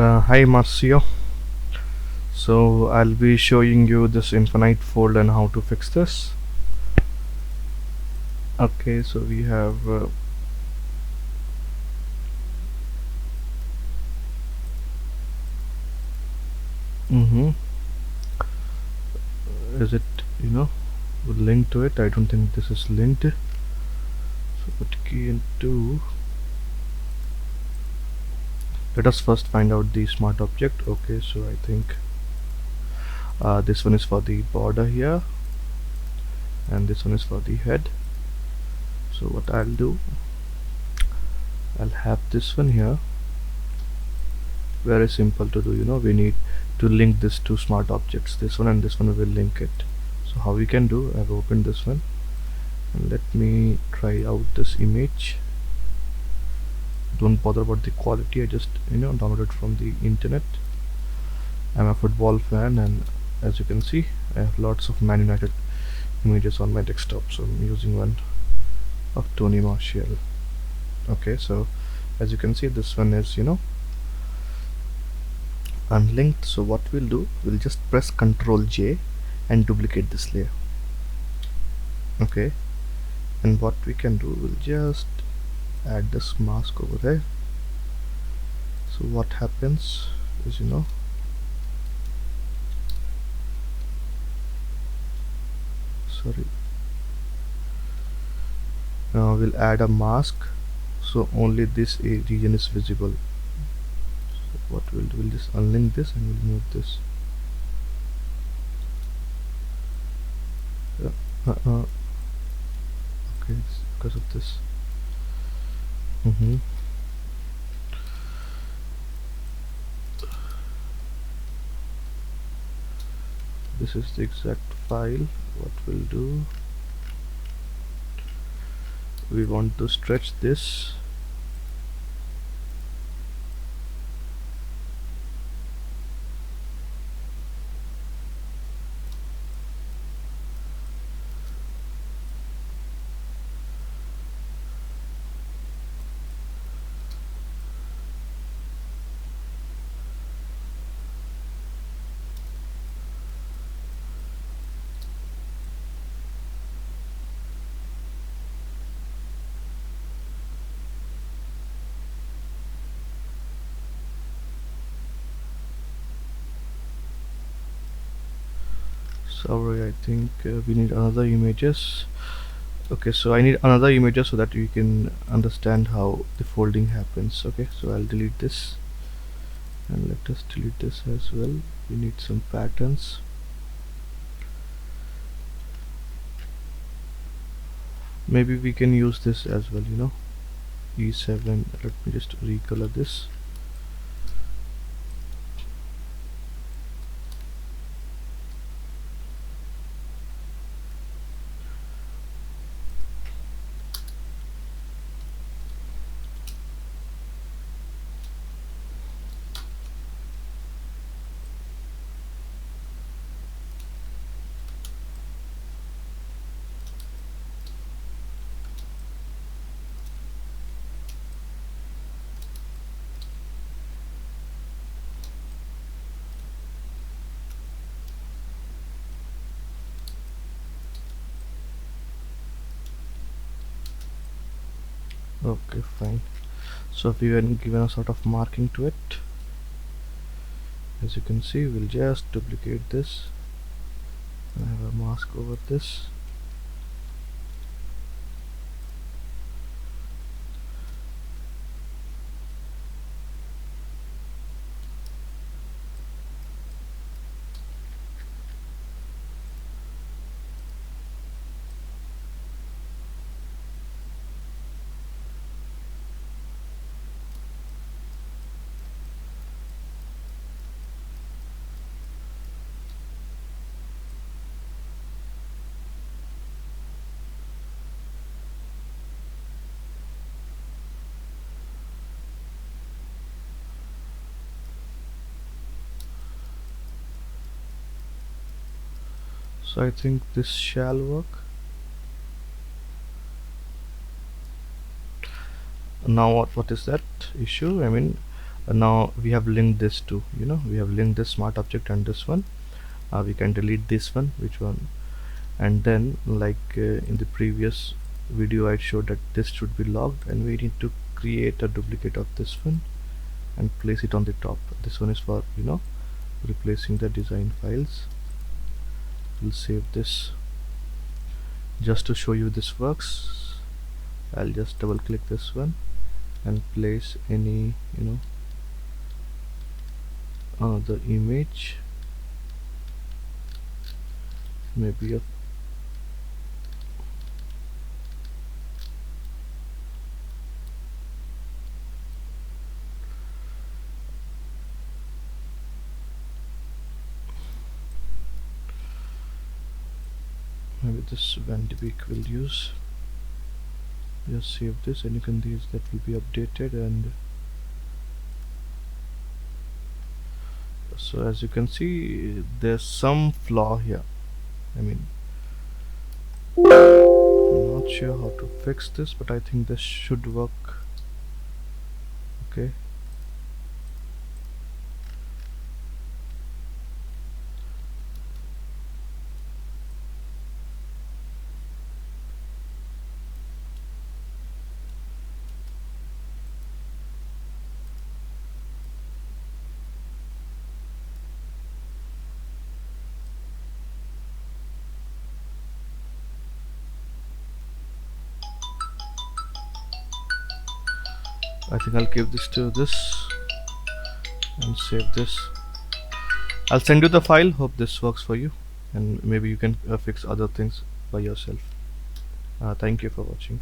Hi Marcio. So I'll be showing you this infinite fold and how to fix this. Okay, so we have mm-hmm. Is it linked to it? I don't think this is linked. So what key into? Let us first find out the smart object. Okay, so I think this one is for the border here, and this one is for the head. So what I'll do, I'll have this one here. Very simple to do. We need to link these two smart objects, this one and this one. Will link it. So how we can do, I've opened this one and let me try out this image. Don't bother about the quality, I just downloaded from the internet. I'm a football fan, and as you can see I have lots of Man United images on my desktop, so I'm using one of Tony Marshall. Okay, so as you can see this one is unlinked. So what we'll do, we'll just press Ctrl J and duplicate this layer. Okay, and what we can do, we'll just add this mask over there. So what happens is sorry, now we'll add a mask so only this region is visible. So what we'll do, we'll just unlink this and we'll move this. Okay, it's because of this. This is the exact file. What we'll do, we want to stretch this. Sorry, I think we need another images. Okay, so I need another images so that you can understand how the folding happens. Okay, so I'll delete this and let us delete this as well. We need some patterns. Maybe we can use this as well, E7. Let me just recolor this. Okay, fine. So if we were given a sort of marking to it, as you can see, we'll just duplicate this and have a mask over this. So I think this shall work. Now what is that issue? I mean, Now we have linked this to, we have linked this smart object and this one. We can delete this one, which one, and then like in the previous video I showed that this should be logged, and we need to create a duplicate of this one and place it on the top. This one is for replacing the design files. We'll save this. Just to show you this works, I'll just double click this one and place any the image, maybe a maybe this Van de Beek will use. Just save this, and you can these that will be updated. And so as you can see, there's some flaw here. I mean, I'm not sure how to fix this, but I think this should work. Okay. I think I'll give this to this and save this. I'll send you the file. Hope this works for you, and maybe you can fix other things by yourself. Thank you for watching.